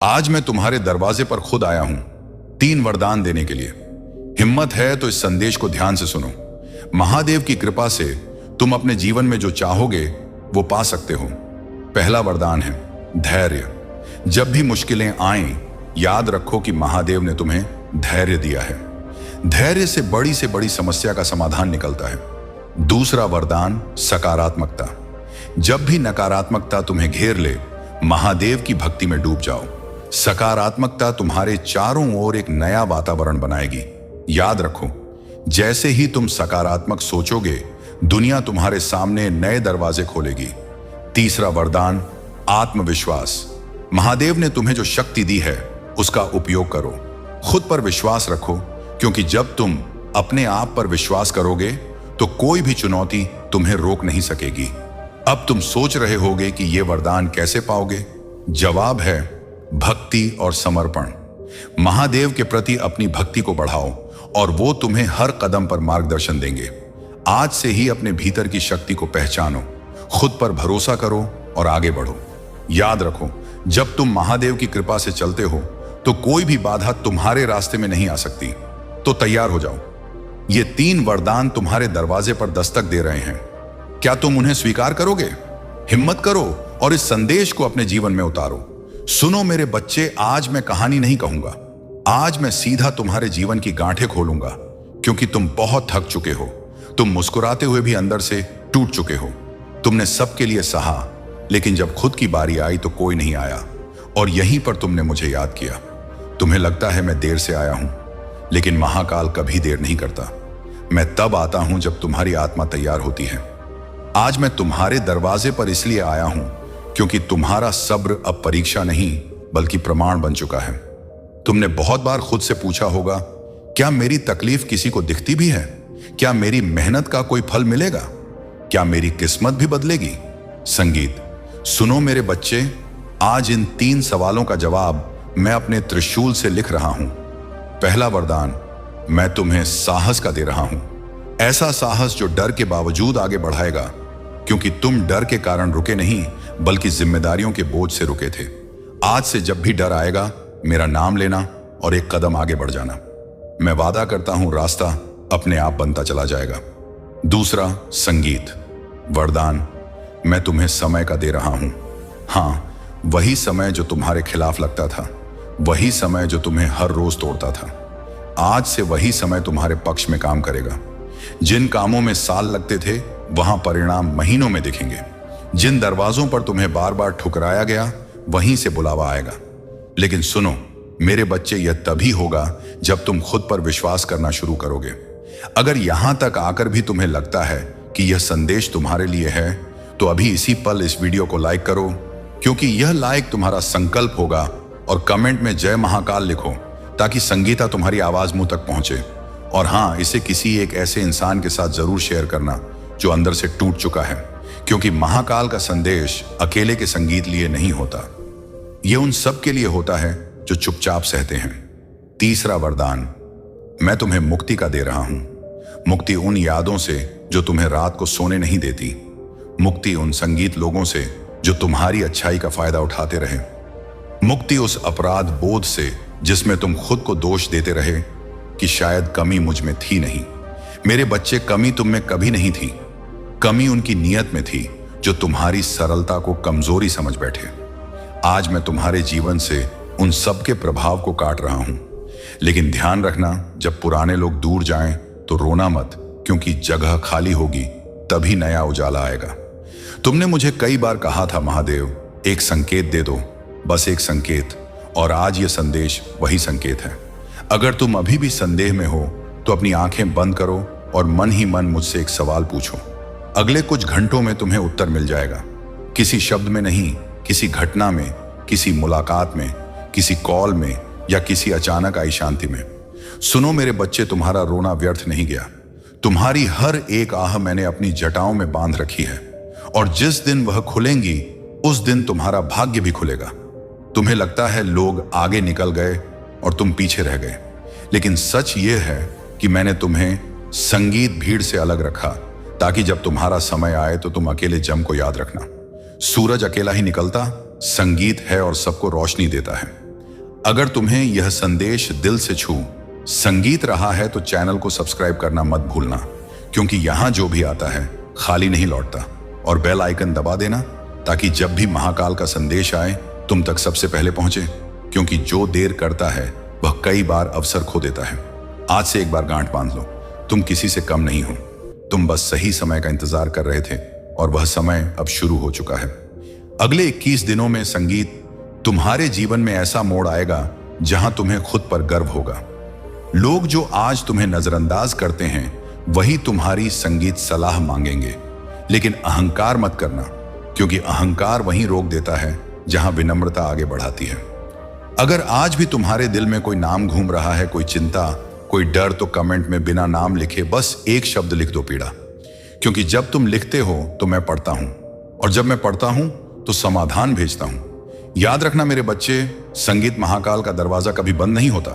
आज मैं तुम्हारे दरवाजे पर खुद आया हूं 3 वरदान देने के लिए। हिम्मत है तो इस संदेश को ध्यान से सुनो। महादेव की कृपा से तुम अपने जीवन में जो चाहोगे वो पा सकते हो। पहला वरदान है धैर्य। जब भी मुश्किलें आएं, याद रखो कि महादेव ने तुम्हें धैर्य दिया है। धैर्य से बड़ी समस्या का समाधान निकलता है। दूसरा वरदान सकारात्मकता। जब भी नकारात्मकता तुम्हें घेर ले, महादेव की भक्ति में डूब जाओ। सकारात्मकता तुम्हारे चारों ओर एक नया वातावरण बनाएगी। याद रखो, जैसे ही तुम सकारात्मक सोचोगे, दुनिया तुम्हारे सामने नए दरवाजे खोलेगी। तीसरा वरदान आत्मविश्वास। महादेव ने तुम्हें जो शक्ति दी है उसका उपयोग करो। खुद पर विश्वास रखो, क्योंकि जब तुम अपने आप पर विश्वास करोगे तो कोई भी चुनौती तुम्हें रोक नहीं सकेगी। अब तुम सोच रहे होगे कि यह वरदान कैसे पाओगे? जवाब है भक्ति और समर्पण। महादेव के प्रति अपनी भक्ति को बढ़ाओ और वो तुम्हें हर कदम पर मार्गदर्शन देंगे। आज से ही अपने भीतर की शक्ति को पहचानो, खुद पर भरोसा करो और आगे बढ़ो। याद रखो, जब तुम महादेव की कृपा से चलते हो तो कोई भी बाधा तुम्हारे रास्ते में नहीं आ सकती। तो तैयार हो जाओ, ये 3 वरदान तुम्हारे दरवाजे पर दस्तक दे रहे हैं। क्या तुम उन्हें स्वीकार करोगे? हिम्मत करो और इस संदेश को अपने जीवन में उतारो। सुनो मेरे बच्चे, आज मैं कहानी नहीं कहूंगा, आज मैं सीधा तुम्हारे जीवन की गांठें खोलूंगा, क्योंकि तुम बहुत थक चुके हो। तुम मुस्कुराते हुए भी अंदर से टूट चुके हो। तुमने सबके लिए सहा, लेकिन जब खुद की बारी आई तो कोई नहीं आया, और यहीं पर तुमने मुझे याद किया। तुम्हें लगता है मैं देर से आया हूं, लेकिन महाकाल कभी देर नहीं करता। मैं तब आता हूं जब तुम्हारी आत्मा तैयार होती है। आज मैं तुम्हारे दरवाजे पर इसलिए आया हूं क्योंकि तुम्हारा सब्र अब परीक्षा नहीं बल्कि प्रमाण बन चुका है। तुमने बहुत बार खुद से पूछा होगा, क्या मेरी तकलीफ किसी को दिखती भी है? क्या मेरी मेहनत का कोई फल मिलेगा? क्या मेरी किस्मत भी बदलेगी? संगीत। सुनो मेरे बच्चे, आज इन 3 सवालों का जवाब मैं अपने त्रिशूल से लिख रहा हूं। पहला वरदान, मैं तुम्हें साहस का दे रहा हूं। ऐसा साहस जो डर के बावजूद आगे बढ़ाएगा, क्योंकि तुम डर के कारण रुके नहीं बल्कि जिम्मेदारियों के बोझ से रुके थे। आज से जब भी डर आएगा, मेरा नाम लेना और एक कदम आगे बढ़ जाना। मैं वादा करता हूं, रास्ता अपने आप बनता चला जाएगा। दूसरा संगीत वरदान, मैं तुम्हें समय का दे रहा हूं। हाँ, वही समय जो तुम्हारे खिलाफ लगता था, वही समय जो तुम्हें हर रोज तोड़ता था, आज से वही समय तुम्हारे पक्ष में काम करेगा। जिन कामों में साल लगते थे, वहां परिणाम महीनों में दिखेंगे। जिन दरवाजों पर तुम्हें बार बार ठुकराया गया, वहीं से बुलावा आएगा। लेकिन सुनो मेरे बच्चे, यह तभी होगा जब तुम खुद पर विश्वास करना शुरू करोगे। अगर यहां तक आकर भी तुम्हें लगता है कि यह संदेश तुम्हारे लिए है, तो अभी इसी पल इस वीडियो को लाइक करो, क्योंकि यह लाइक तुम्हारा संकल्प होगा। और कमेंट में जय महाकाल लिखो, ताकि संगीता तुम्हारी आवाज मुंह तक पहुंचे। और हाँ, इसे किसी एक ऐसे इंसान के साथ जरूर शेयर करना जो अंदर से टूट चुका है, क्योंकि महाकाल का संदेश अकेले के संगीत लिए नहीं होता। यह उन सब के लिए होता है जो चुपचाप सहते हैं। तीसरा वरदान, मैं तुम्हें मुक्ति का दे रहा हूं। मुक्ति उन यादों से जो तुम्हें रात को सोने नहीं देती। मुक्ति उन संगीत लोगों से जो तुम्हारी अच्छाई का फायदा उठाते रहे। मुक्ति उस अपराध बोध से जिसमें तुम खुद को दोष देते रहे कि शायद कमी मुझ में थी नहीं। मेरे बच्चे, कमी तुम में कभी नहीं थी। कमी उनकी नीयत में थी जो तुम्हारी सरलता को कमजोरी समझ बैठे। आज मैं तुम्हारे जीवन से उन सब के प्रभाव को काट रहा हूं। लेकिन ध्यान रखना, जब पुराने लोग दूर जाएं तो रोना मत, क्योंकि जगह खाली होगी तभी नया उजाला आएगा। तुमने मुझे कई बार कहा था, महादेव एक संकेत दे दो, बस एक संकेत। और आज ये संदेश वही संकेत है। अगर तुम अभी भी संदेह में हो तो अपनी आंखें बंद करो और मन ही मन मुझसे एक सवाल पूछो। अगले कुछ घंटों में तुम्हें उत्तर मिल जाएगा। किसी शब्द में नहीं, किसी घटना में, किसी मुलाकात में, किसी कॉल में, या किसी अचानक आई शांति में। सुनो मेरे बच्चे, तुम्हारा रोना व्यर्थ नहीं गया। तुम्हारी हर एक आह मैंने अपनी जटाओं में बांध रखी है, और जिस दिन वह खुलेंगी उस दिन तुम्हारा भाग्य भी खुलेगा। तुम्हें लगता है लोग आगे निकल गए और तुम पीछे रह गए, लेकिन सच यह है कि मैंने तुम्हें संगीत भीड़ से अलग रखा, ताकि जब तुम्हारा समय आए तो तुम अकेले जम को याद रखना। सूरज अकेला ही निकलता, संगीत है और सबको रोशनी देता है। अगर तुम्हें यह संदेश दिल से छू संगीत रहा है तो चैनल को सब्सक्राइब करना मत भूलना, क्योंकि यहां जो भी आता है खाली नहीं लौटता। और बेल आइकन दबा देना ताकि जब भी महाकाल का संदेश आए तुम तक सबसे पहले पहुंचे, क्योंकि जो देर करता है वह कई बार अवसर खो देता है। आज से एक बार गांठ बांध लो, तुम किसी से कम नहीं हो। तुम बस सही समय का इंतजार कर रहे थे और वह समय अब शुरू हो चुका है। अगले 21 दिनों में संगीत तुम्हारे जीवन में ऐसा मोड़ आएगा जहां तुम्हें खुद पर गर्व होगा। लोग जो आज तुम्हें नजरअंदाज करते हैं वही तुम्हारी संगीत सलाह मांगेंगे, लेकिन अहंकार मत करना, क्योंकि अहंकार वहीं रोक देता है जहां विनम्रता आगे बढ़ाती है। अगर आज भी तुम्हारे दिल में कोई नाम घूम रहा है, कोई चिंता, कोई डर, तो कमेंट में बिना नाम लिखे बस एक शब्द लिख दो, पीड़ा। क्योंकि जब तुम लिखते हो तो मैं पढ़ता हूं, और जब मैं पढ़ता हूं तो समाधान भेजता हूं। याद रखना मेरे बच्चे, संगीत महाकाल का दरवाजा कभी बंद नहीं होता।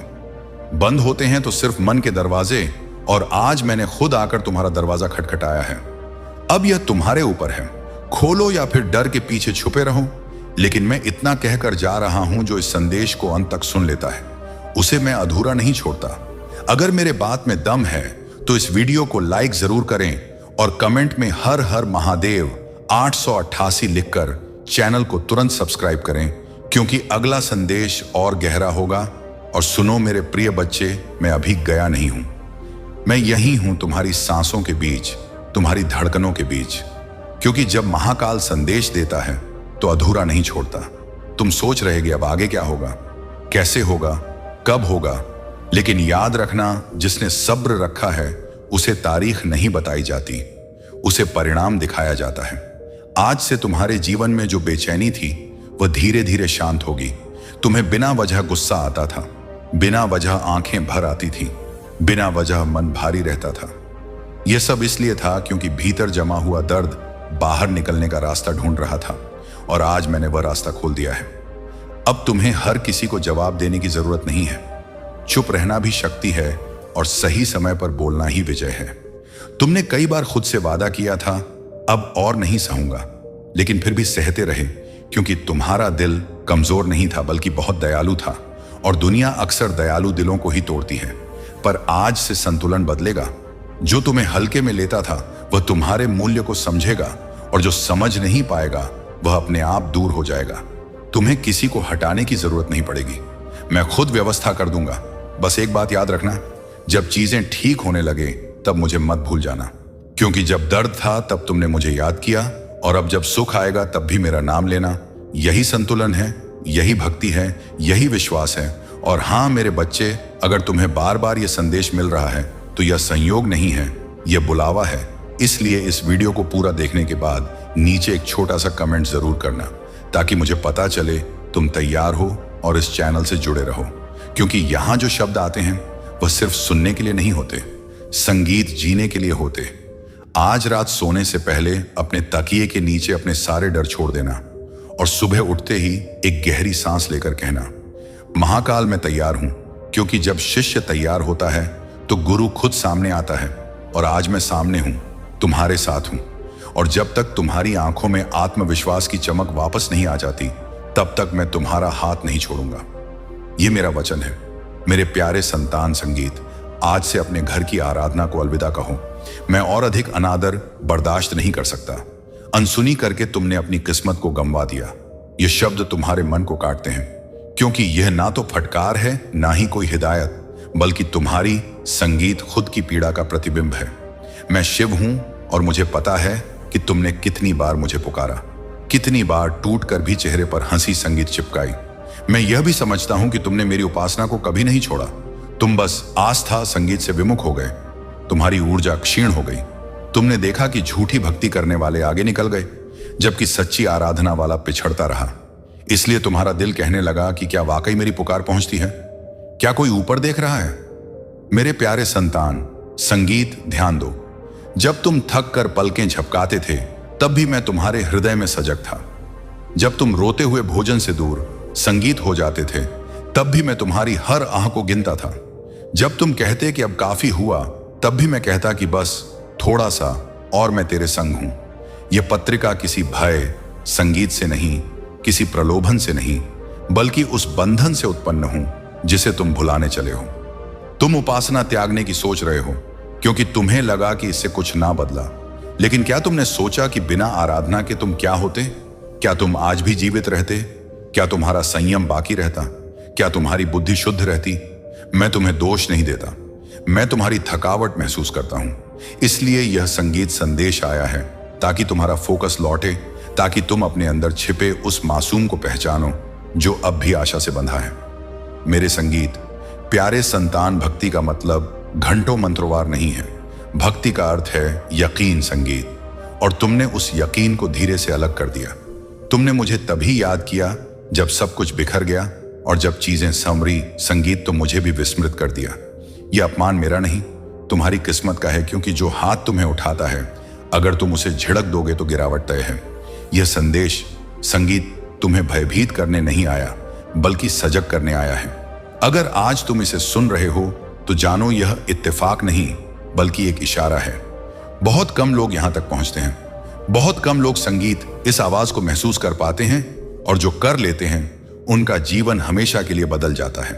बंद होते हैं तो सिर्फ मन के दरवाजे, और आज मैंने खुद आकर तुम्हारा दरवाजा खटखटाया है। अब यह तुम्हारे ऊपर है, खोलो या फिर डर के पीछे छुपे रहो। लेकिन मैं इतना कहकर जा रहा हूं, जो इस संदेश को अंत तक सुन लेता है उसे मैं अधूरा नहीं छोड़ता। अगर मेरे बात में दम है तो इस वीडियो को लाइक जरूर करें और कमेंट में हर हर महादेव 888 लिखकर चैनल को तुरंत सब्सक्राइब करें, क्योंकि अगला संदेश और गहरा होगा। और सुनो मेरे प्रिय बच्चे, मैं अभी गया नहीं हूं, मैं यही हूं तुम्हारी सांसों के बीच, तुम्हारी धड़कनों के बीच। क्योंकि जब महाकाल संदेश देता है तो अधूरा नहीं छोड़ता। तुम सोच रहेगे अब आगे क्या होगा, कैसे होगा, कब होगा, लेकिन याद रखना, जिसने सब्र रखा है उसे तारीख नहीं बताई जाती, उसे परिणाम दिखाया जाता है। आज से तुम्हारे जीवन में जो बेचैनी थी वह धीरे धीरे शांत होगी। तुम्हें बिना वजह गुस्सा आता था, बिना वजह आंखें भर आती थी, बिना वजह मन भारी रहता था। यह सब इसलिए था क्योंकि भीतर जमा हुआ दर्द बाहर निकलने का रास्ता ढूंढ रहा था, और आज मैंने वह रास्ता खोल दिया है। अब तुम्हें हर किसी को जवाब देने की जरूरत नहीं है। चुप रहना भी शक्ति है, और सही समय पर बोलना ही विजय है। तुमने कई बार खुद से वादा किया था अब और नहीं सहूंगा, लेकिन फिर भी सहते रहे, क्योंकि तुम्हारा दिल कमजोर नहीं था बल्कि बहुत दयालु था, और दुनिया अक्सर दयालु दिलों को ही तोड़ती है। पर आज से संतुलन बदलेगा। जो तुम्हें हल्के में लेता था वह तुम्हारे मूल्य को समझेगा, और जो समझ नहीं पाएगा वह अपने आप दूर हो जाएगा। तुम्हें किसी को हटाने की जरूरत नहीं पड़ेगी, मैं खुद व्यवस्था कर दूंगा। बस एक बात याद रखना, जब चीजें ठीक होने लगे तब मुझे मत भूल जाना, क्योंकि जब दर्द था तब तुमने मुझे याद किया, और अब जब सुख आएगा तब भी मेरा नाम लेना। यही संतुलन है, यही भक्ति है, यही विश्वास है। और हाँ मेरे बच्चे, अगर तुम्हें बार बार यह संदेश मिल रहा है तो यह संयोग नहीं है, यह बुलावा है। इसलिए इस वीडियो को पूरा देखने के बाद नीचे एक छोटा सा कमेंट जरूर करना, ताकि मुझे पता चले तुम तैयार हो और इस चैनल से जुड़े रहो। क्योंकि यहाँ जो शब्द आते हैं वह सिर्फ सुनने के लिए नहीं होते, संगीत जीने के लिए होते। आज रात सोने से पहले अपने तकिए के नीचे अपने सारे डर छोड़ देना, और सुबह उठते ही एक गहरी सांस लेकर कहना, महाकाल मैं तैयार हूं। क्योंकि जब शिष्य तैयार होता है तो गुरु खुद सामने आता है, और आज मैं सामने हूं, तुम्हारे साथ हूं। और जब तक तुम्हारी आंखों में आत्मविश्वास की चमक वापस नहीं आ जाती तब तक मैं तुम्हारा हाथ नहीं छोड़ूंगा। यह मेरा वचन है। मेरे प्यारे संतान संगीत, आज से अपने घर की आराधना को अलविदा कहो। मैं और अधिक अनादर बर्दाश्त नहीं कर सकता। अनसुनी करके तुमने अपनी किस्मत को गंवा दिया। ये शब्द तुम्हारे मन को काटते हैं, क्योंकि यह ना तो फटकार है ना ही कोई हिदायत, बल्कि तुम्हारी संगीत खुद की पीड़ा का प्रतिबिंब है। मैं शिव हूं, और मुझे पता है कि तुमने कितनी बार मुझे पुकारा, कितनी बार टूटकर भी चेहरे पर हंसी संगीत चिपकाई। मैं यह भी समझता हूं कि तुमने मेरी उपासना को कभी नहीं छोड़ा। तुम बस आस्था संगीत से विमुख हो गए, तुम्हारी ऊर्जा क्षीण हो गई। तुमने देखा कि झूठी भक्ति करने वाले आगे निकल गए, जबकि सच्ची आराधना वाला पिछड़ता रहा। इसलिए तुम्हारा दिल कहने लगा कि क्या वाकई मेरी पुकार पहुंचती है, क्या कोई ऊपर देख रहा है। मेरे प्यारे संतान संगीत, ध्यान दो। जब तुम थक कर पलकें झपकाते थे तब भी मैं तुम्हारे हृदय में सजग था। जब तुम रोते हुए भोजन से दूर संगीत हो जाते थे तब भी मैं तुम्हारी हर आह को गिनता था। जब तुम कहते कि अब काफी हुआ तब भी मैं कहता कि बस थोड़ा सा और मैं तेरे संग हूं। यह पत्रिका किसी भय, संगीत से नहीं, किसी प्रलोभन से नहीं, बल्कि उस बंधन से उत्पन्न हूं जिसे तुम भुलाने चले हो। तुम उपासना त्यागने की सोच रहे हो क्योंकि तुम्हें लगा कि इससे कुछ ना बदला। लेकिन क्या तुमने सोचा कि बिना आराधना के तुम क्या होते? क्या तुम आज भी जीवित रहते? क्या तुम्हारा संयम बाकी रहता? क्या तुम्हारी बुद्धि शुद्ध रहती? मैं तुम्हें दोष नहीं देता, मैं तुम्हारी थकावट महसूस करता हूं। इसलिए यह संगीत संदेश आया है ताकि तुम्हारा फोकस लौटे, ताकि तुम अपने अंदर छिपे उस मासूम को पहचानो जो अब भी आशा से बंधा है। मेरे संगीत प्यारे संतान, भक्ति का मतलब घंटों मंत्रवार नहीं है। भक्ति का अर्थ है यकीन संगीत, और तुमने उस यकीन को धीरे से अलग कर दिया। तुमने मुझे तभी याद किया जब सब कुछ बिखर गया, और जब चीजें संवरी संगीत तो मुझे भी विस्मृत कर दिया। यह अपमान मेरा नहीं, तुम्हारी किस्मत का है, क्योंकि जो हाथ तुम्हें उठाता है अगर तुम उसे झिड़क दोगे तो गिरावट तय है। यह संदेश संगीत तुम्हें भयभीत करने नहीं आया बल्कि सजग करने आया है। अगर आज तुम इसे सुन रहे हो तो जानो यह इत्तेफाक नहीं बल्कि एक इशारा है। बहुत कम लोग यहां तक पहुंचते हैं, बहुत कम लोग संगीत इस आवाज को महसूस कर पाते हैं, और जो कर लेते हैं उनका जीवन हमेशा के लिए बदल जाता है।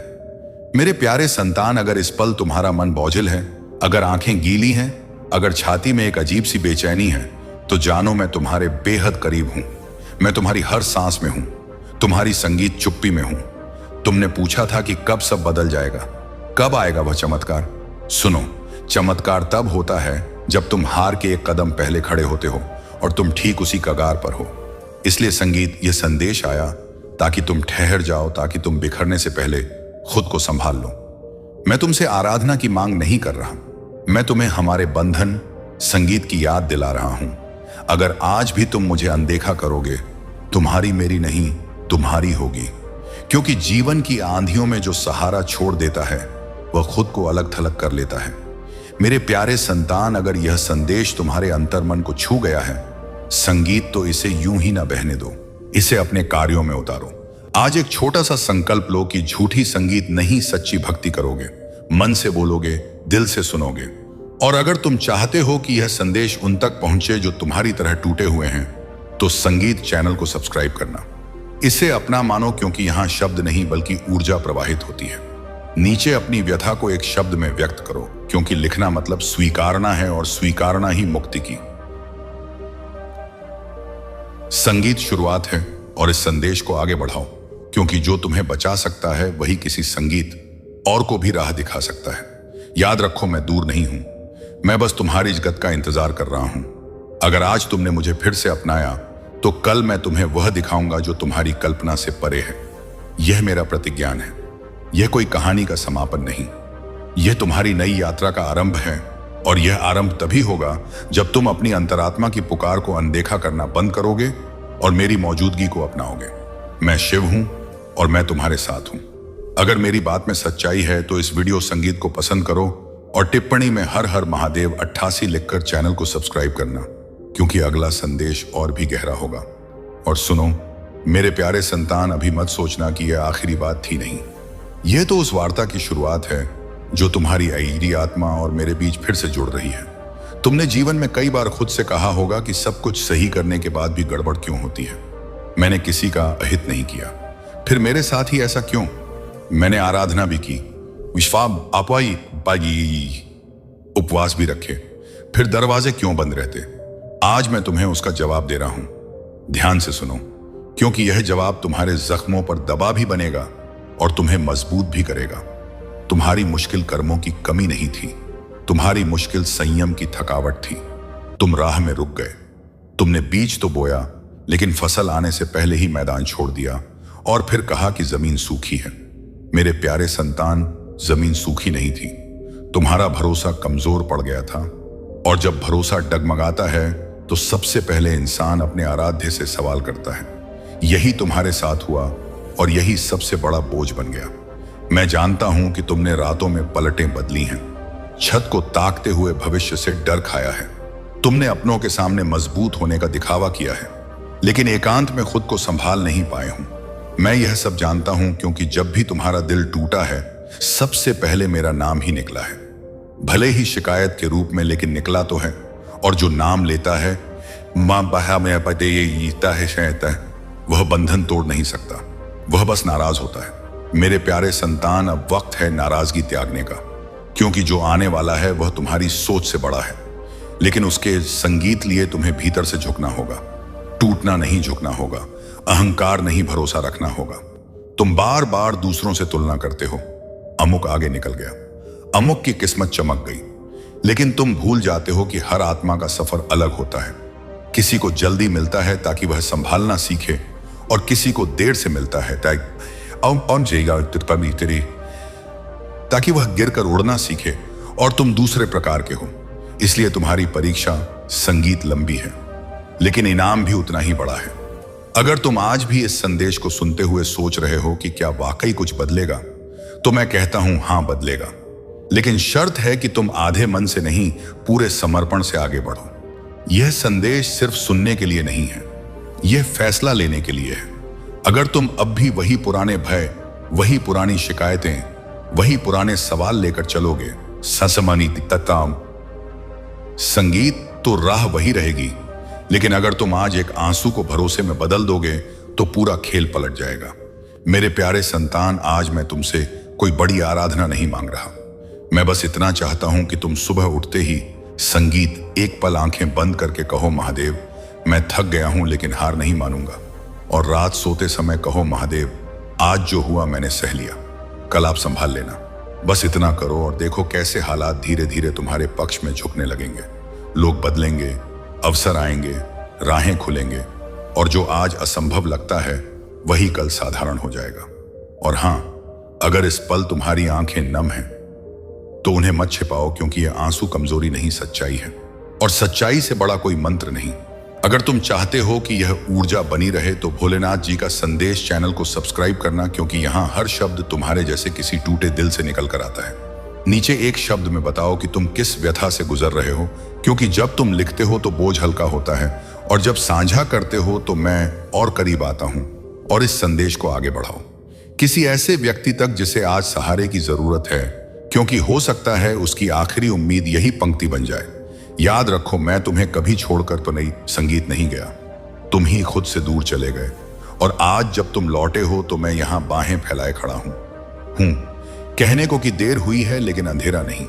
मेरे प्यारे संतान, अगर इस पल तुम्हारा मन बोझिल है, अगर आंखें गीली हैं, अगर छाती में एक अजीब सी बेचैनी है, तो जानो मैं तुम्हारे बेहद करीब हूं। मैं तुम्हारी हर सांस में हूं, तुम्हारी संगीत चुप्पी में हूं। तुमने पूछा था कि कब सब बदल जाएगा, कब आएगा वह चमत्कार। सुनो, चमत्कार तब होता है जब तुम हार के एक कदम पहले खड़े होते हो और तुम ठीक उसी कगार पर हो। इसलिए संगीत यह संदेश आया ताकि तुम ठहर जाओ, ताकि तुम बिखरने से पहले खुद को संभाल लो। मैं तुमसे आराधना की मांग नहीं कर रहा, मैं तुम्हें हमारे बंधन संगीत की याद दिला रहा हूं। अगर आज भी तुम मुझे अनदेखा करोगे, तुम्हारी मेरी नहीं तुम्हारी होगी, क्योंकि जीवन की आंधियों में जो सहारा छोड़ देता है वह खुद को अलग थलग कर लेता है। मेरे प्यारे संतान, अगर यह संदेश तुम्हारे अंतर्मन को छू गया है, संगीत तो इसे यूं ही ना बहने दो, इसे अपने कार्यों में उतारो। आज एक छोटा सा संकल्प लो कि झूठी संगीत नहीं, सच्ची भक्ति करोगे, मन से बोलोगे, दिल से सुनोगे। और अगर तुम चाहते हो कि यह संदेश उन तक पहुंचे जो तुम्हारी तरह टूटे हुए हैं, तो संगीत चैनल को सब्सक्राइब करना, इसे अपना मानो, क्योंकि यहां शब्द नहीं बल्कि ऊर्जा प्रवाहित होती है। नीचे अपनी व्यथा को एक शब्द में व्यक्त करो, क्योंकि लिखना मतलब स्वीकारना है, और स्वीकारना ही मुक्ति की संगीत शुरुआत है। और इस संदेश को आगे बढ़ाओ, क्योंकि जो तुम्हें बचा सकता है वही किसी संगीत और को भी राह दिखा सकता है। याद रखो, मैं दूर नहीं हूं, मैं बस तुम्हारी इज्जत का इंतजार कर रहा हूं। अगर आज तुमने मुझे फिर से अपनाया तो कल मैं तुम्हें वह दिखाऊंगा जो तुम्हारी कल्पना से परे है। यह मेरा प्रतिज्ञान है, यह कोई कहानी का समापन नहीं, यह तुम्हारी नई यात्रा का आरंभ है। और यह आरंभ तभी होगा जब तुम अपनी अंतरात्मा की पुकार को अनदेखा करना बंद करोगे और मेरी मौजूदगी को अपनाओगे। मैं शिव हूं और मैं तुम्हारे साथ हूं। अगर मेरी बात में सच्चाई है तो इस वीडियो संगीत को पसंद करो और टिप्पणी में हर हर महादेव 88 लिखकर चैनल को सब्सक्राइब करना, क्योंकि अगला संदेश और भी गहरा होगा। और सुनो मेरे प्यारे संतान, अभी मत सोचना कि यह आखिरी बात थी, नहीं, यह तो उस वार्ता की शुरुआत है जो तुम्हारी अईरी आत्मा और मेरे बीच फिर से जुड़ रही है। तुमने जीवन में कई बार खुद से कहा होगा कि सब कुछ सही करने के बाद भी गड़बड़ क्यों होती है। मैंने किसी का अहित नहीं किया, फिर मेरे साथ ही ऐसा क्यों। मैंने आराधना भी की, विश्वास आपाई पाई, उपवास भी रखे, फिर दरवाजे क्यों बंद रहते। आज मैं तुम्हें उसका जवाब दे रहा हूं। ध्यान से सुनो, क्योंकि यह जवाब तुम्हारे जख्मों पर दवा भी बनेगा और तुम्हें मजबूत भी करेगा। तुम्हारी मुश्किल कर्मों की कमी नहीं थी, तुम्हारी मुश्किल संयम की थकावट थी। तुम राह में रुक गए, तुमने बीज तो बोया लेकिन फसल आने से पहले ही मैदान छोड़ दिया और फिर कहा कि जमीन सूखी है। मेरे प्यारे संतान, जमीन सूखी नहीं थी, तुम्हारा भरोसा कमजोर पड़ गया था। और जब भरोसा डगमगाता है तो सबसे पहले इंसान अपने आराध्य से सवाल करता है। यही तुम्हारे साथ हुआ और यही सबसे बड़ा बोझ बन गया। मैं जानता हूं कि तुमने रातों में पलटें बदली हैं, छत को ताकते हुए भविष्य से डर खाया है। तुमने अपनों के सामने मजबूत होने का दिखावा किया है, लेकिन एकांत में खुद को संभाल नहीं पाए हूं। मैं यह सब जानता हूं, क्योंकि जब भी तुम्हारा दिल टूटा है सबसे पहले मेरा नाम ही निकला है। भले ही शिकायत के रूप में, लेकिन निकला तो है। और जो नाम लेता है मां बहा में पते ये ईता है शैता है, वह बंधन तोड़ नहीं सकता। वह बस नाराज होता है। मेरे प्यारे संतान, अब वक्त है नाराजगी त्यागने का, क्योंकि जो आने वाला है वह तुम्हारी सोच से बड़ा है। लेकिन उसके संगीत लिए तुम्हें भीतर से झुकना होगा, टूटना नहीं, झुकना होगा। अहंकार नहीं, भरोसा रखना होगा। तुम बार बार दूसरों से तुलना करते हो। अमुक आगे निकल गया, अमुक की किस्मत चमक गई, लेकिन तुम भूल जाते हो कि हर आत्मा का सफर अलग होता है। किसी को जल्दी मिलता है ताकि वह संभालना सीखे, और किसी को देर से मिलता है ताकि वह गिरकर उड़ना सीखे, और तुम दूसरे प्रकार के हो। इसलिए तुम्हारी परीक्षा संगीत लंबी है, लेकिन इनाम भी उतना ही बड़ा है। अगर तुम आज भी इस संदेश को सुनते हुए सोच रहे हो कि क्या वाकई कुछ बदलेगा, तो मैं कहता हूं हां, बदलेगा। लेकिन शर्त है कि तुम आधे मन से नहीं, पूरे समर्पण से आगे बढ़ो। यह संदेश सिर्फ सुनने के लिए नहीं है, यह फैसला लेने के लिए है। अगर तुम अब भी वही पुराने भय, वही पुरानी शिकायतें, वही पुराने सवाल लेकर चलोगे, ससमनी तताम संगीत तो राह वही रहेगी। लेकिन अगर तुम आज एक आंसू को भरोसे में बदल दोगे, तो पूरा खेल पलट जाएगा। मेरे प्यारे संतान, आज मैं तुमसे कोई बड़ी आराधना नहीं मांग रहा। मैं बस इतना चाहता हूं कि तुम सुबह उठते ही संगीत एक पल आंखें बंद करके कहो, महादेव मैं थक गया हूं लेकिन हार नहीं मानूंगा। और रात सोते समय कहो, महादेव आज जो हुआ मैंने सह लिया, कल आप संभाल लेना। बस इतना करो और देखो कैसे हालात धीरे धीरे तुम्हारे पक्ष में झुकने लगेंगे। लोग बदलेंगे, अवसर आएंगे, राहें खुलेंगे, और जो आज असंभव लगता है वही कल साधारण हो जाएगा। और हां, अगर इस पल तुम्हारी आंखें नम हैं तो उन्हें मत छिपाओ, क्योंकि यह आंसू कमजोरी नहीं, सच्चाई है। और सच्चाई से बड़ा कोई मंत्र नहीं। अगर तुम चाहते हो कि यह ऊर्जा बनी रहे तो भोलेनाथ जी का संदेश चैनल को सब्सक्राइब करना, क्योंकि यहां हर शब्द तुम्हारे जैसे किसी टूटे दिल से निकल कर आता है। नीचे एक शब्द में बताओ कि तुम किस व्यथा से गुजर रहे हो, क्योंकि जब तुम लिखते हो तो बोझ हल्का होता है, और जब साझा करते हो तो मैं और करीब आता हूं। और इस संदेश को आगे बढ़ाओ किसी ऐसे व्यक्ति तक जिसे आज सहारे की जरूरत है, क्योंकि हो सकता है उसकी आखिरी उम्मीद यही पंक्ति बन जाए। याद रखो, मैं तुम्हें कभी छोड़कर तो नहीं संगीत नहीं गया, तुम ही खुद से दूर चले गए। और आज जब तुम लौटे हो तो मैं यहां बाहें फैलाए खड़ा हूं। कहने को कि देर हुई है लेकिन अंधेरा नहीं।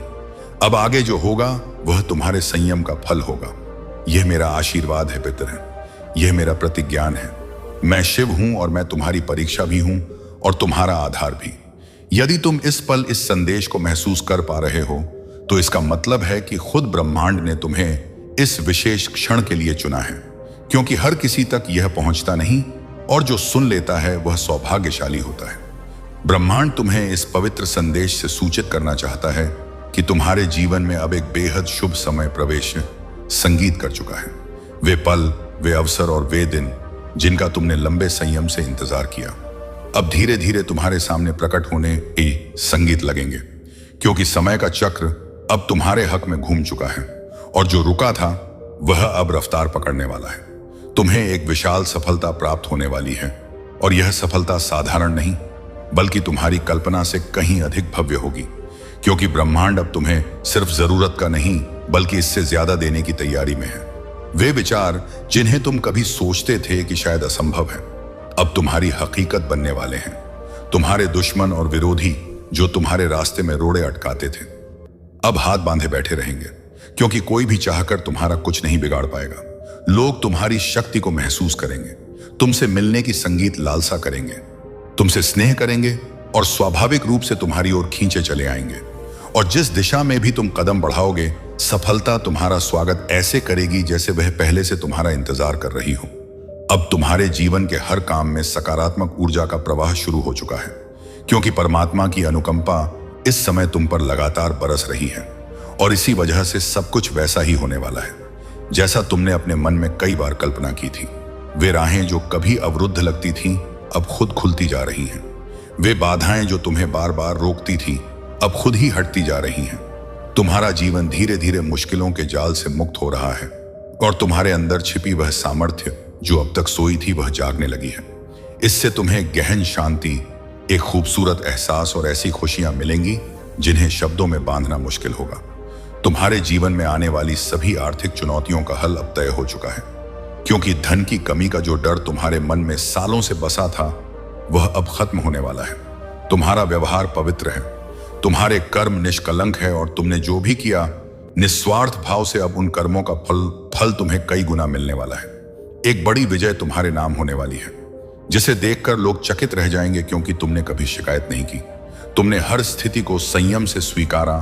अब आगे जो होगा वह तुम्हारे संयम का फल होगा। यह मेरा आशीर्वाद है पितर, यह मेरा प्रतिज्ञान है। मैं शिव हूं और मैं तुम्हारी परीक्षा भी हूं और तुम्हारा आधार भी। यदि तुम इस पल इस संदेश को महसूस कर पा रहे हो तो इसका मतलब है कि खुद ब्रह्मांड ने तुम्हें इस विशेष क्षण के लिए चुना है, क्योंकि हर किसी तक यह पहुंचता नहीं, और जो सुन लेता है वह सौभाग्यशाली होता है। ब्रह्मांड तुम्हें इस पवित्र संदेश से सूचित करना चाहता है कि तुम्हारे जीवन में अब एक बेहद शुभ समय प्रवेश संगीत कर चुका है। वे पल, वे अवसर और वे दिन जिनका तुमने लंबे संयम से इंतजार किया, अब धीरे धीरे तुम्हारे सामने प्रकट होने ही संगीत लगेंगे, क्योंकि समय का चक्र अब तुम्हारे हक में घूम चुका है, और जो रुका था वह अब रफ्तार पकड़ने वाला है। तुम्हें एक विशाल सफलता प्राप्त होने वाली है, और यह सफलता साधारण नहीं बल्कि तुम्हारी कल्पना से कहीं अधिक भव्य होगी, क्योंकि ब्रह्मांड अब तुम्हें सिर्फ जरूरत का नहीं बल्कि इससे ज्यादा देने की तैयारी में है। वे विचार जिन्हें तुम कभी सोचते थे कि शायद असंभव है, अब तुम्हारी हकीकत बनने वाले हैं। तुम्हारे दुश्मन और विरोधी जो तुम्हारे रास्ते में रोड़े अटकाते थे, अब हाथ बांधे बैठे रहेंगे, क्योंकि कोई भी चाहकर तुम्हारा कुछ नहीं बिगाड़ पाएगा। लोग तुम्हारी शक्ति को महसूस करेंगे, तुमसे मिलने की संगीत लालसा करेंगे, तुमसे स्नेह करेंगे और स्वाभाविक रूप से तुम्हारी ओर खींचे चले आएंगे। और जिस दिशा में भी तुम कदम बढ़ाओगे, सफलता तुम्हारा स्वागत ऐसे करेगी जैसे वह पहले से तुम्हारा इंतजार कर रही हो। अब तुम्हारे जीवन के हर काम में सकारात्मक ऊर्जा का प्रवाह शुरू हो चुका है, क्योंकि परमात्मा की अनुकंपा इस समय तुम पर लगातार बरस रही है, और इसी वजह से सब कुछ वैसा ही होने वाला है जैसा तुमने अपने मन में कई बार कल्पना की थी। वे राहें जो कभी अवरुद्ध लगती थीं, अब खुद खुलती जा रही हैं। वे बाधाएं जो तुम्हें बार बार रोकती थीं, अब खुद ही हटती जा रही हैं। तुम्हारा जीवन धीरे धीरे मुश्किलों के जाल से मुक्त हो रहा है, और तुम्हारे अंदर छिपी वह सामर्थ्य जो अब तक सोई थी वह जागने लगी है। इससे तुम्हें गहन शांति, एक खूबसूरत एहसास और ऐसी खुशियां मिलेंगी जिन्हें शब्दों में बांधना मुश्किल होगा। तुम्हारे जीवन में आने वाली सभी आर्थिक चुनौतियों का हल अब तय हो चुका है, क्योंकि धन की कमी का जो डर तुम्हारे मन में सालों से बसा था वह अब खत्म होने वाला है। तुम्हारा व्यवहार पवित्र है, तुम्हारे कर्म निष्कलंक है और तुमने जो भी किया निस्वार्थ भाव से, अब उन कर्मों का फल तुम्हें कई गुना मिलने वाला है। एक बड़ी विजय तुम्हारे नाम होने वाली है, जिसे देखकर लोग चकित रह जाएंगे, क्योंकि तुमने कभी शिकायत नहीं की। तुमने हर स्थिति को संयम से स्वीकारा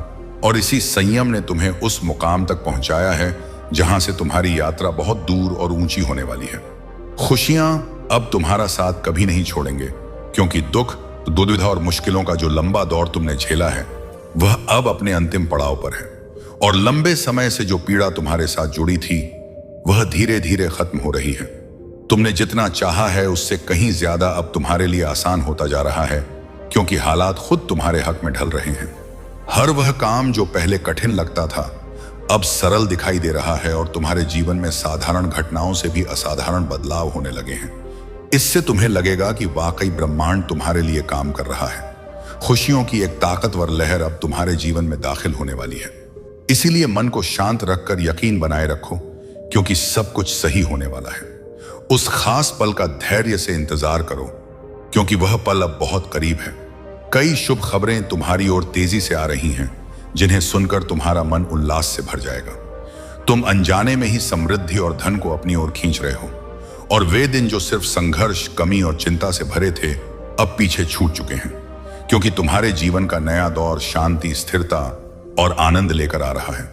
और इसी संयम ने तुम्हें उस मुकाम तक पहुंचाया है जहां से तुम्हारी यात्रा बहुत दूर और ऊंची होने वाली है। खुशियां अब तुम्हारा साथ कभी नहीं छोड़ेंगे, क्योंकि दुख, दुविधा और मुश्किलों का जो लंबा दौर तुमने झेला है वह अब अपने अंतिम पड़ाव पर है, और लंबे समय से जो पीड़ा तुम्हारे साथ जुड़ी थी वह धीरे धीरे खत्म हो रही है। तुमने जितना चाहा है उससे कहीं ज्यादा अब तुम्हारे लिए आसान होता जा रहा है, क्योंकि हालात खुद तुम्हारे हक में ढल रहे हैं। हर वह काम जो पहले कठिन लगता था अब सरल दिखाई दे रहा है, और तुम्हारे जीवन में साधारण घटनाओं से भी असाधारण बदलाव होने लगे हैं। इससे तुम्हें लगेगा कि वाकई ब्रह्मांड तुम्हारे लिए काम कर रहा है। खुशियों की एक ताकतवर लहर अब तुम्हारे जीवन में दाखिल होने वाली है। इसीलिए मन को शांत रखकर यकीन बनाए रखो, क्योंकि सब कुछ सही होने वाला है। उस खास पल का धैर्य से इंतजार करो, क्योंकि वह पल अब बहुत करीब है। कई शुभ खबरें तुम्हारी ओर तेजी से आ रही हैं, जिन्हें सुनकर तुम्हारा मन उल्लास से भर जाएगा। तुम अनजाने में ही समृद्धि और धन को अपनी ओर खींच रहे हो, और वे दिन जो सिर्फ संघर्ष, कमी और चिंता से भरे थे अब पीछे छूट चुके हैं, क्योंकि तुम्हारे जीवन का नया दौर शांति, स्थिरता और आनंद लेकर आ रहा है।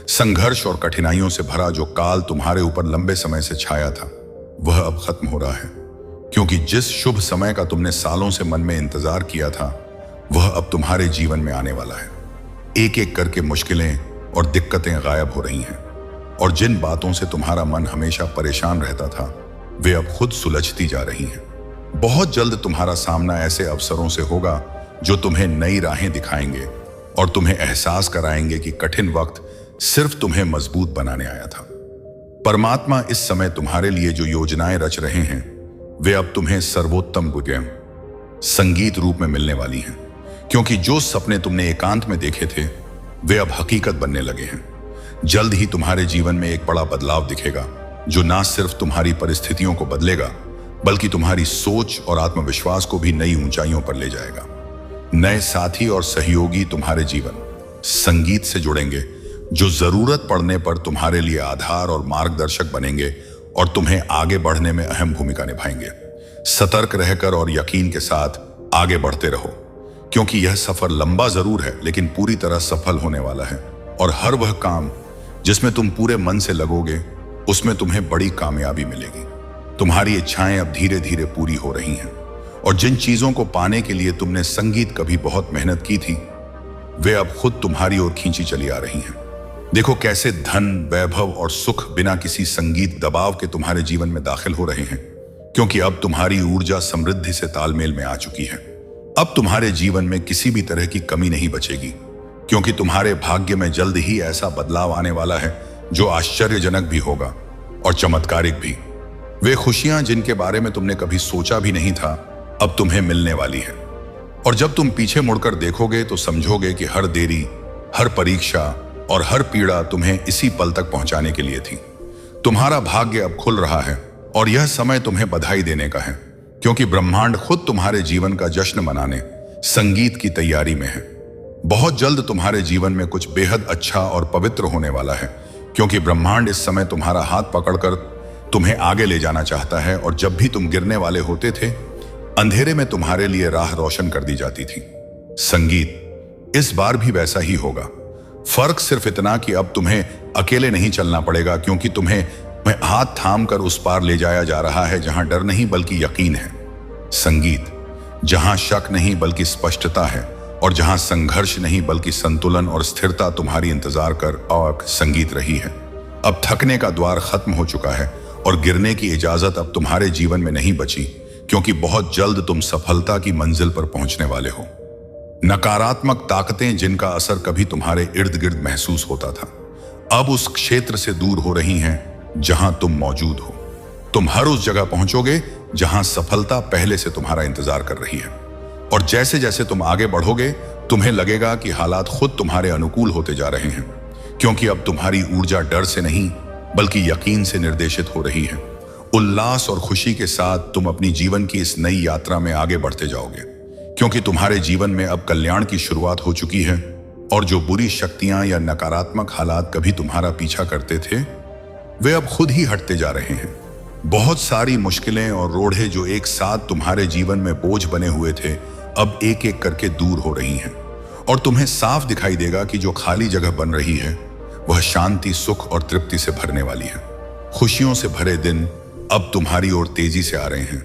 संघर्ष और कठिनाइयों से भरा जो काल तुम्हारे ऊपर लंबे समय से छाया था वह अब खत्म हो रहा है, क्योंकि जिस शुभ समय का तुमने सालों से मन में इंतजार किया था वह अब तुम्हारे जीवन में आने वाला है। एक एक करके मुश्किलें और दिक्कतें गायब हो रही हैं, और जिन बातों से तुम्हारा मन हमेशा परेशान रहता था वे अब खुद सुलझती जा रही हैं। बहुत जल्द तुम्हारा सामना ऐसे अवसरों से होगा जो तुम्हें नई राहें दिखाएंगे और तुम्हें एहसास कराएंगे कि कठिन वक्त सिर्फ तुम्हें मजबूत बनाने आया था। परमात्मा इस समय तुम्हारे लिए जो योजनाएं रच रहे हैं वे अब तुम्हें सर्वोत्तम विजय संगीत रूप में मिलने वाली हैं, क्योंकि जो सपने तुमने एकांत में देखे थे वे अब हकीकत बनने लगे हैं। जल्द ही तुम्हारे जीवन में एक बड़ा बदलाव दिखेगा, जो ना सिर्फ तुम्हारी परिस्थितियों को बदलेगा बल्कि तुम्हारी सोच और आत्मविश्वास को भी नई ऊंचाइयों पर ले जाएगा। नए साथी और सहयोगी तुम्हारे जीवन संगीत से जुड़ेंगे, जो जरूरत पड़ने पर तुम्हारे लिए आधार और मार्गदर्शक बनेंगे और तुम्हें आगे बढ़ने में अहम भूमिका निभाएंगे। सतर्क रहकर और यकीन के साथ आगे बढ़ते रहो, क्योंकि यह सफर लंबा जरूर है लेकिन पूरी तरह सफल होने वाला है, और हर वह काम जिसमें तुम पूरे मन से लगोगे उसमें तुम्हें बड़ी कामयाबी मिलेगी। तुम्हारी इच्छाएं अब धीरे धीरे पूरी हो रही हैं, और जिन चीजों को पाने के लिए तुमने संगीत कभी बहुत मेहनत की थी वे अब खुद तुम्हारी ओर खींची चली आ रही हैं। देखो कैसे धन, वैभव और सुख बिना किसी संगीत दबाव के तुम्हारे जीवन में दाखिल हो रहे हैं, क्योंकि अब तुम्हारी ऊर्जा समृद्धि से तालमेल में आ चुकी है। अब तुम्हारे जीवन में किसी भी तरह की कमी नहीं बचेगी, क्योंकि तुम्हारे भाग्य में जल्द ही ऐसा बदलाव आने वाला है जो आश्चर्यजनक भी होगा और चमत्कारिक भी। वे खुशियां जिनके बारे में तुमने कभी सोचा भी नहीं था अब तुम्हें मिलने वाली है, और जब तुम पीछे मुड़कर देखोगे तो समझोगे कि हर देरी, हर परीक्षा और हर पीड़ा तुम्हें इसी पल तक पहुंचाने के लिए थी। तुम्हारा भाग्य अब खुल रहा है, और यह समय तुम्हें बधाई देने का है, क्योंकि ब्रह्मांड खुद तुम्हारे जीवन का जश्न मनाने संगीत की तैयारी में है। बहुत जल्द तुम्हारे जीवन में कुछ बेहद अच्छा और पवित्र होने वाला है, क्योंकि ब्रह्मांड इस समय तुम्हारा हाथ पकड़कर तुम्हें आगे ले जाना चाहता है, और जब भी तुम गिरने वाले होते थे अंधेरे में तुम्हारे लिए राह रोशन कर दी जाती थी। संगीत इस बार भी वैसा ही होगा। फर्क सिर्फ इतना कि अब तुम्हें अकेले नहीं चलना पड़ेगा, क्योंकि तुम्हें हाथ थाम कर उस पार ले जाया जा रहा है जहां डर नहीं बल्कि यकीन है। संगीत जहां शक नहीं बल्कि स्पष्टता है, और जहां संघर्ष नहीं बल्कि संतुलन और स्थिरता तुम्हारी इंतजार कर और संगीत रही है। अब थकने का द्वार खत्म हो चुका है, और गिरने की इजाजत अब तुम्हारे जीवन में नहीं बची, क्योंकि बहुत जल्द तुम सफलता की मंजिल पर पहुंचने वाले हो। नकारात्मक ताकतें जिनका असर कभी तुम्हारे इर्द गिर्द महसूस होता था अब उस क्षेत्र से दूर हो रही हैं जहां तुम मौजूद हो। तुम हर उस जगह पहुंचोगे जहां सफलता पहले से तुम्हारा इंतजार कर रही है, और जैसे जैसे तुम आगे बढ़ोगे तुम्हें लगेगा कि हालात खुद तुम्हारे अनुकूल होते जा रहे हैं, क्योंकि अब तुम्हारी ऊर्जा डर से नहीं बल्कि यकीन से निर्देशित हो रही है। उल्लास और खुशी के साथ तुम अपनी जीवन की इस नई यात्रा में आगे बढ़ते जाओगे, क्योंकि तुम्हारे जीवन में अब कल्याण की शुरुआत हो चुकी है और जो बुरी शक्तियां या नकारात्मक हालात कभी तुम्हारा पीछा करते थे, वे अब खुद ही हटते जा रहे हैं। बहुत सारी मुश्किलें और रोड़े जो एक साथ तुम्हारे जीवन में बोझ बने हुए थे, अब एक एक करके दूर हो रही हैं और तुम्हें साफ दिखाई देगा कि जो खाली जगह बन रही है वह शांति, सुख और तृप्ति से भरने वाली है। खुशियों से भरे दिन अब तुम्हारी ओर तेजी से आ रहे हैं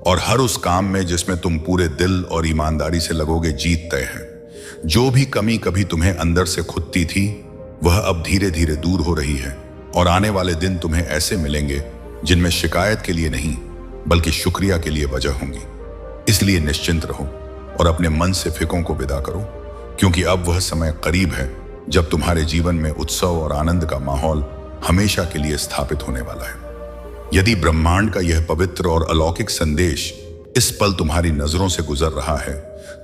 और हर उस काम में जिसमें तुम पूरे दिल और ईमानदारी से लगोगे, जीत तय है। जो भी कमी कभी तुम्हें अंदर से खुदती थी, वह अब धीरे धीरे दूर हो रही है और आने वाले दिन तुम्हें ऐसे मिलेंगे जिनमें शिकायत के लिए नहीं बल्कि शुक्रिया के लिए वजह होंगी। इसलिए निश्चिंत रहो और अपने मन से फिक्रों को विदा करो, क्योंकि अब वह समय करीब है जब तुम्हारे जीवन में उत्सव और आनंद का माहौल हमेशा के लिए स्थापित होने वाला है। यदि ब्रह्मांड का यह पवित्र और अलौकिक संदेश इस पल तुम्हारी नजरों से गुजर रहा है,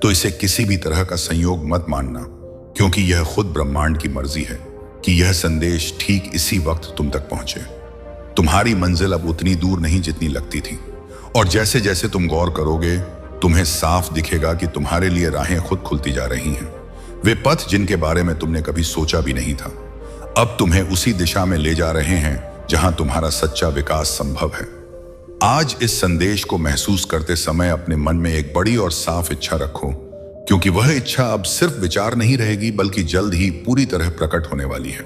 तो इसे किसी भी तरह का संयोग मत मानना, क्योंकि यह खुद ब्रह्मांड की मर्जी है कि यह संदेश ठीक इसी वक्त तुम तक पहुंचे। तुम्हारी मंजिल अब उतनी दूर नहीं जितनी लगती थी, और जैसे जैसे तुम गौर करोगे, तुम्हें साफ दिखेगा कि तुम्हारे लिए राहें खुद खुलती जा रही हैं। वे पथ जिनके बारे में तुमने कभी सोचा भी नहीं था, अब तुम्हें उसी दिशा में ले जा रहे हैं जहां तुम्हारा सच्चा विकास संभव है। आज इस संदेश को महसूस करते समय अपने मन में एक बड़ी और साफ इच्छा रखो, क्योंकि वह इच्छा अब सिर्फ विचार नहीं रहेगी बल्कि जल्द ही पूरी तरह प्रकट होने वाली है।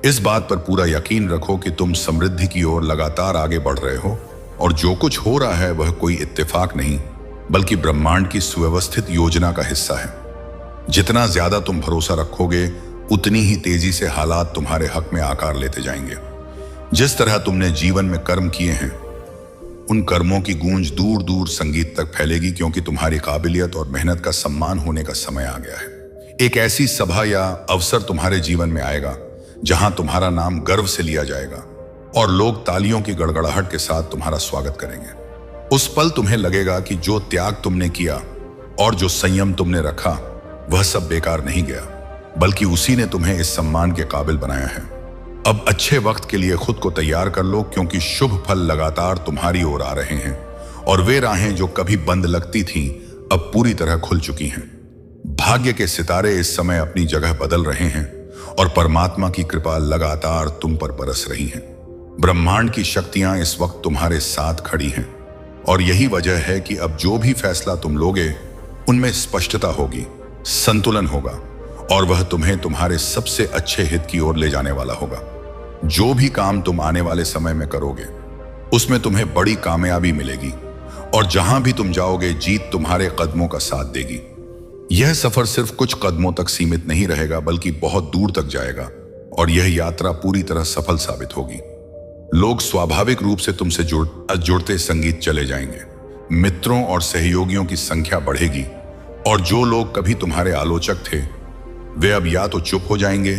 इस बात पर पूरा यकीन रखो कि तुम समृद्धि की ओर लगातार आगे बढ़ रहे हो और जो कुछ हो रहा है वह कोई इत्तेफाक नहीं बल्कि ब्रह्मांड की सुव्यवस्थित योजना का हिस्सा है। जितना ज्यादा तुम भरोसा रखोगे, उतनी ही तेजी से हालात तुम्हारे हक में आकार लेते जाएंगे। जिस तरह तुमने जीवन में कर्म किए हैं, उन कर्मों की गूंज दूर दूर संगीत तक फैलेगी, क्योंकि तुम्हारी काबिलियत और मेहनत का सम्मान होने का समय आ गया है। एक ऐसी सभा या अवसर तुम्हारे जीवन में आएगा जहां तुम्हारा नाम गर्व से लिया जाएगा और लोग तालियों की गड़गड़ाहट के साथ तुम्हारा स्वागत करेंगे। उस पल तुम्हें लगेगा कि जो त्याग तुमने किया और जो संयम तुमने रखा, वह सब बेकार नहीं गया, बल्कि उसी ने तुम्हें इस सम्मान के काबिल बनाया है। अब अच्छे वक्त के लिए खुद को तैयार कर लो, क्योंकि शुभ फल लगातार तुम्हारी ओर आ रहे हैं और वे राहें जो कभी बंद लगती थीं, अब पूरी तरह खुल चुकी हैं। भाग्य के सितारे इस समय अपनी जगह बदल रहे हैं और परमात्मा की कृपा लगातार तुम पर बरस रही है। ब्रह्मांड की शक्तियां इस वक्त तुम्हारे साथ खड़ी हैं और यही वजह है कि अब जो भी फैसला तुम लोगे, उनमें स्पष्टता होगी, संतुलन होगा और वह तुम्हें तुम्हारे सबसे अच्छे हित की ओर ले जाने वाला होगा। जो भी काम तुम आने वाले समय में करोगे, उसमें तुम्हें बड़ी कामयाबी मिलेगी और जहां भी तुम जाओगे, जीत तुम्हारे कदमों का साथ देगी। यह सफर सिर्फ कुछ कदमों तक सीमित नहीं रहेगा बल्कि बहुत दूर तक जाएगा और यह यात्रा पूरी तरह सफल साबित होगी। लोग स्वाभाविक रूप से तुमसे जुड़ते संगीत चले जाएंगे, मित्रों और सहयोगियों की संख्या बढ़ेगी और जो लोग कभी तुम्हारे आलोचक थे, वे अब या तो चुप हो जाएंगे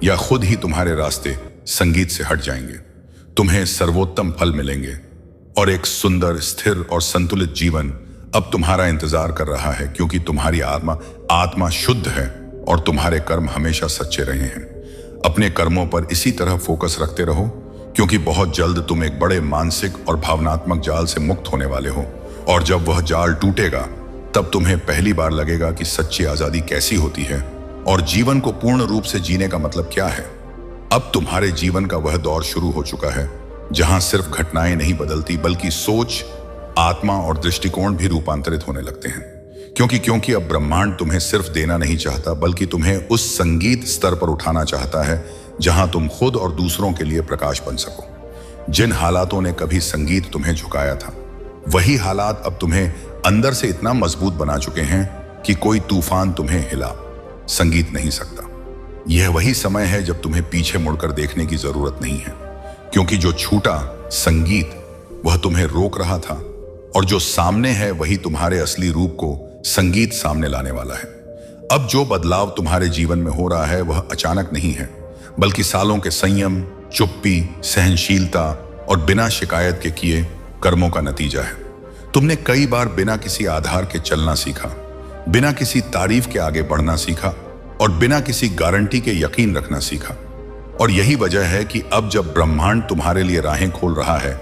या खुद ही तुम्हारे रास्ते संगीत से हट जाएंगे। तुम्हें सर्वोत्तम फल मिलेंगे और एक सुंदर, स्थिर और संतुलित जीवन अब तुम्हारा इंतजार कर रहा है, क्योंकि तुम्हारी आत्मा शुद्ध है और तुम्हारे कर्म हमेशा सच्चे रहे हैं। अपने कर्मों पर इसी तरह फोकस रखते रहो, क्योंकि बहुत जल्द तुम एक बड़े मानसिक और भावनात्मक जाल से मुक्त होने वाले हो और जब वह जाल टूटेगा, तब तुम्हें पहली बार लगेगा कि सच्ची आजादी कैसी होती है और जीवन को पूर्ण रूप से जीने का मतलब क्या है। अब तुम्हारे जीवन का वह दौर शुरू हो चुका है जहां सिर्फ घटनाएं नहीं बदलती बल्कि सोच, आत्मा और दृष्टिकोण भी रूपांतरित होने लगते हैं, क्योंकि अब ब्रह्मांड तुम्हें सिर्फ देना नहीं चाहता बल्कि तुम्हें उस संगीत स्तर पर उठाना चाहता है जहां तुम खुद और दूसरों के लिए प्रकाश बन सको। जिन हालातों ने कभी संगीत तुम्हें झुकाया था, वही हालात अब तुम्हें अंदर से इतना मजबूत बना चुके हैं कि कोई तूफान तुम्हें हिला संगीत नहीं सकता। यह वही समय है जब तुम्हें पीछे मुड़कर देखने की जरूरत नहीं है, क्योंकि जो छूटा संगीत वह तुम्हें रोक रहा था और जो सामने है वही तुम्हारे असली रूप को संगीत सामने लाने वाला है। अब जो बदलाव तुम्हारे जीवन में हो रहा है वह अचानक नहीं है, बल्कि सालों के संयम, चुप्पी, सहनशीलता और बिना शिकायत के किए कर्मों का नतीजा है। तुमने कई बार बिना किसी आधार के चलना सीखा, बिना किसी तारीफ के आगे बढ़ना सीखा और बिना किसी गारंटी के यकीन रखना सीखा। और यही वजह है कि अब जब ब्रह्मांड तुम्हारे लिए राहें खोल रहा है,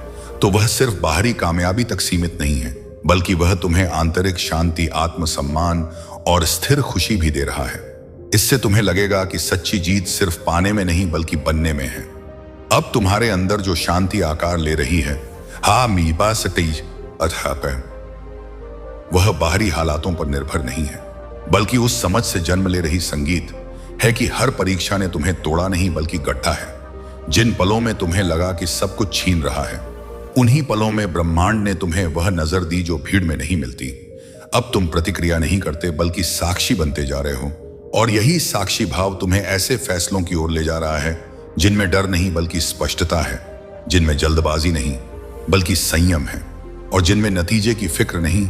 तो वह सिर्फ बाहरी कामयाबी तक सीमित नहीं है, बल्कि वह तुम्हें आंतरिक शांति, आत्मसम्मान और स्थिर खुशी भी दे रहा है। इससे तुम्हें लगेगा कि सच्ची जीत सिर्फ पाने में नहीं बल्कि बनने में है। अब तुम्हारे अंदर जो शांति आकार ले रही है, वह बाहरी हालातों पर निर्भर नहीं है, बल्कि उस समझ से जन्म ले रही संगीत है कि हर परीक्षा ने तुम्हें तोड़ा नहीं बल्कि गढ़ा है। जिन पलों में तुम्हें लगा कि सब कुछ छीन रहा है, उन्हीं पलों में ब्रह्मांड ने तुम्हें वह नजर दी जो भीड़ में नहीं मिलती। अब तुम प्रतिक्रिया नहीं करते बल्कि साक्षी बनते जा रहे हो, और यही साक्षी भाव तुम्हें ऐसे फैसलों की ओर ले जा रहा है जिनमें डर नहीं बल्कि स्पष्टता है, जिनमें जल्दबाजी नहीं बल्कि संयम है, और जिनमें नतीजे की फिक्र नहीं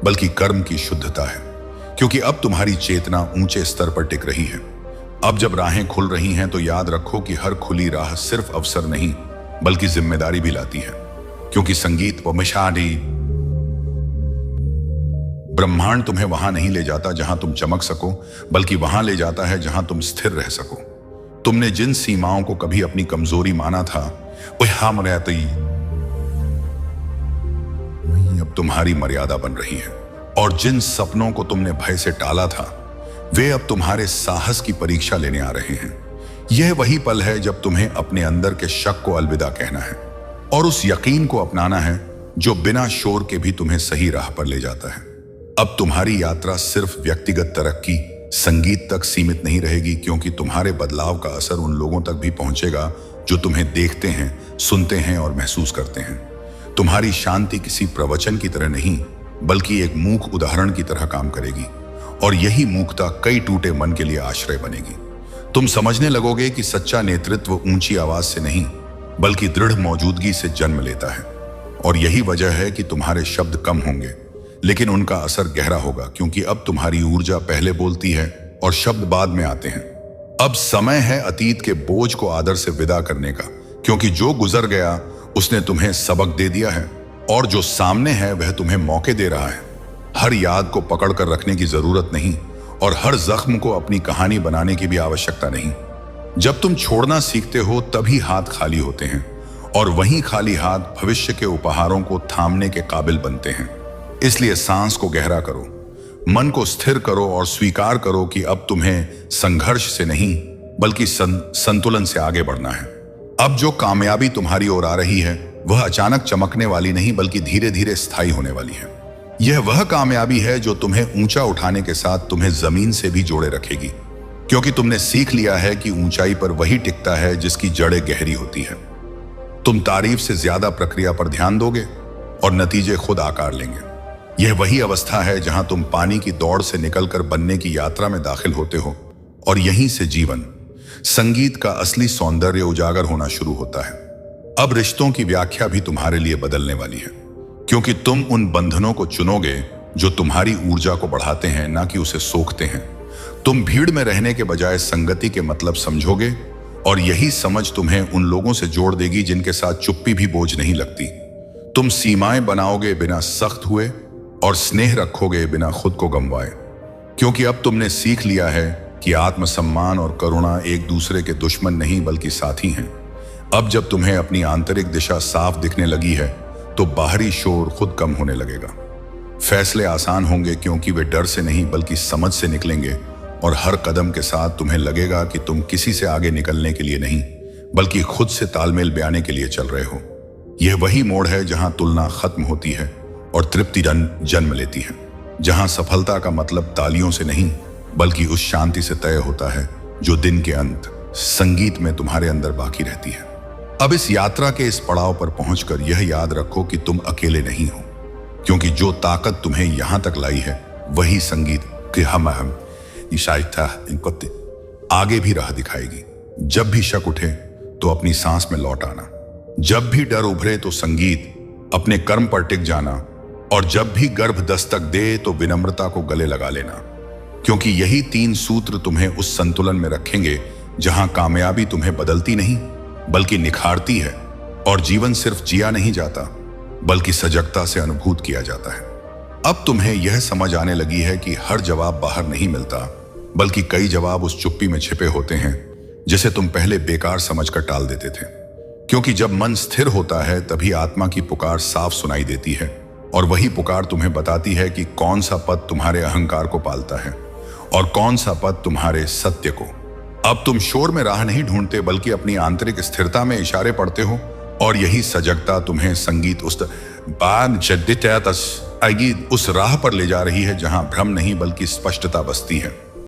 बल्कि कर्म की शुद्धता है। क्योंकि अब तुम्हारी चेतना ऊंचे स्तर पर टिक रही है। अब जब राहें खुल रही हैं तो याद रखो कि हर खुली राह सिर्फ अवसर नहीं बल्कि जिम्मेदारी भी लाती है। क्योंकि संगीत व मिशाडी ब्रह्मांड तुम्हें वहां नहीं ले जाता जहां तुम चमक सको, बल्कि वहां ले जाता है जहां तुम स्थिर रह सको। तुमने जिन सीमाओं को कभी अपनी कमजोरी माना था, वही अब तुम्हारी मर्यादा बन रही है, और जिन सपनों को तुमने भय से टाला था, वे अब तुम्हारे साहस की परीक्षा लेने आ रहे हैं। यह वही पल है जब तुम्हें अपने अंदर के शक को अलविदा कहना है और उस यकीन को अपनाना है जो बिना शोर के भी तुम्हें सही राह पर ले जाता है। अब तुम्हारी यात्रा सिर्फ व्यक्तिगत तरक्की, संगीत तक सीमित नहीं रहेगी, क्योंकि तुम्हारे बदलाव का असर उन लोगों तक भी पहुंचेगा जो तुम्हें देखते हैं, सुनते हैं और महसूस करते हैं। तुम्हारी शांति किसी प्रवचन की तरह नहीं बल्कि एक मूक उदाहरण की तरह काम करेगी, और यही मूकता कई टूटे मन के लिए आश्रय बनेगी। तुम समझने लगोगे कि सच्चा नेतृत्व ऊंची आवाज से नहीं बल्कि दृढ़ मौजूदगी से जन्म लेता है, और यही वजह है कि तुम्हारे शब्द कम होंगे लेकिन उनका असर गहरा होगा, क्योंकि अब तुम्हारी ऊर्जा पहले बोलती है और शब्द बाद में आते हैं। अब समय है अतीत के बोझ को आदर से विदा करने का, क्योंकि जो गुजर गया उसने तुम्हें सबक दे दिया है, और जो सामने है वह तुम्हें मौके दे रहा है। हर याद को पकड़ कर रखने की जरूरत नहीं, और हर जख्म को अपनी कहानी बनाने की भी आवश्यकता नहीं। जब तुम छोड़ना सीखते हो तभी हाथ खाली होते हैं, और वहीं खाली हाथ भविष्य के उपहारों को थामने के काबिल बनते हैं। इसलिए सांस को गहरा करो, मन को स्थिर करो और स्वीकार करो कि अब तुम्हें संघर्ष से नहीं बल्कि संतुलन से आगे बढ़ना है। अब जो कामयाबी तुम्हारी ओर आ रही है वह अचानक चमकने वाली नहीं बल्कि धीरे धीरे स्थायी होने वाली है। यह वह कामयाबी है जो तुम्हें ऊंचा उठाने के साथ तुम्हें जमीन से भी जोड़े रखेगी, क्योंकि तुमने सीख लिया है कि ऊंचाई पर वही टिकता है जिसकी जड़ें गहरी होती है। तुम तारीफ से ज्यादा प्रक्रिया पर ध्यान दोगे और नतीजे खुद आकार लेंगे। यह वही अवस्था है जहां तुम पानी की दौड़ से निकलकर बनने की यात्रा में दाखिल होते हो, और यहीं से जीवन, संगीत का असली सौंदर्य उजागर होना शुरू होता है। अब रिश्तों की व्याख्या भी तुम्हारे लिए बदलने वाली है, क्योंकि तुम उन बंधनों को चुनोगे जो तुम्हारी ऊर्जा को बढ़ाते हैं, ना कि उसे सोखते हैं। तुम भीड़ में रहने के बजाय संगति के मतलब समझोगे, और यही समझ तुम्हें उन लोगों से जोड़ देगी जिनके साथ चुप्पी भी बोझ नहीं लगती। तुम सीमाएं बनाओगे बिना सख्त हुए, और स्नेह रखोगे बिना खुद को गंवाए, क्योंकि अब तुमने सीख लिया है कि आत्मसम्मान और करुणा एक दूसरे के दुश्मन नहीं बल्कि साथी हैं। अब जब तुम्हें अपनी आंतरिक दिशा साफ दिखने लगी है तो बाहरी शोर खुद कम होने लगेगा। फैसले आसान होंगे क्योंकि वे डर से नहीं बल्कि समझ से निकलेंगे, और हर कदम के साथ तुम्हें लगेगा कि तुम किसी से आगे निकलने के लिए नहीं बल्कि खुद से तालमेल बयाने के लिए चल रहे हो। यह वही मोड़ है जहां तुलना खत्म होती है और तृप्ति जन्म लेती है, जहां सफलता का मतलब तालियों से नहीं बल्कि उस शांति से तय होता है जो दिन के अंत संगीत में तुम्हारे अंदर बाकी रहती है। अब इस यात्रा के इस पड़ाव पर पहुंचकर यह याद रखो कि तुम अकेले नहीं हो, क्योंकि जो ताकत तुम्हें यहां तक लाई है वही संगीत के हम इनको आगे भी राह दिखाएगी। जब भी शक उठे तो अपनी सांस में लौट आना, जब भी डर उभरे तो संगीत अपने कर्म पर टिक जाना, और जब भी गर्भ दस्तक दे तो विनम्रता को गले लगा लेना, क्योंकि यही 3 सूत्र तुम्हें उस संतुलन में रखेंगे जहां कामयाबी तुम्हें बदलती नहीं बल्कि निखारती है, और जीवन सिर्फ जिया नहीं जाता बल्कि सजगता से अनुभूत किया जाता है। अब तुम्हें यह समझ आने लगी है कि हर जवाब बाहर नहीं मिलता, बल्कि कई जवाब उस चुप्पी में छिपे होते हैं जिसे तुम पहले बेकार समझकर टाल देते थे। क्योंकि जब मन स्थिर होता है तभी आत्मा की पुकार साफ सुनाई देती है, और वही पुकार तुम्हें बताती है कि कौन सा पद तुम्हारे अहंकार को पालता है और कौन सा पद तुम्हारे सत्य को। अब तुम शोर में राह नहीं ढूंढते बल्कि अपनी आंतरिक स्थिरता में इशारे पढ़ते हो, और यही सजगता तुम्हें संगीत उस राह पर ले जा रही है जहां भ्रम नहीं बल्कि स्पष्टता बसती है।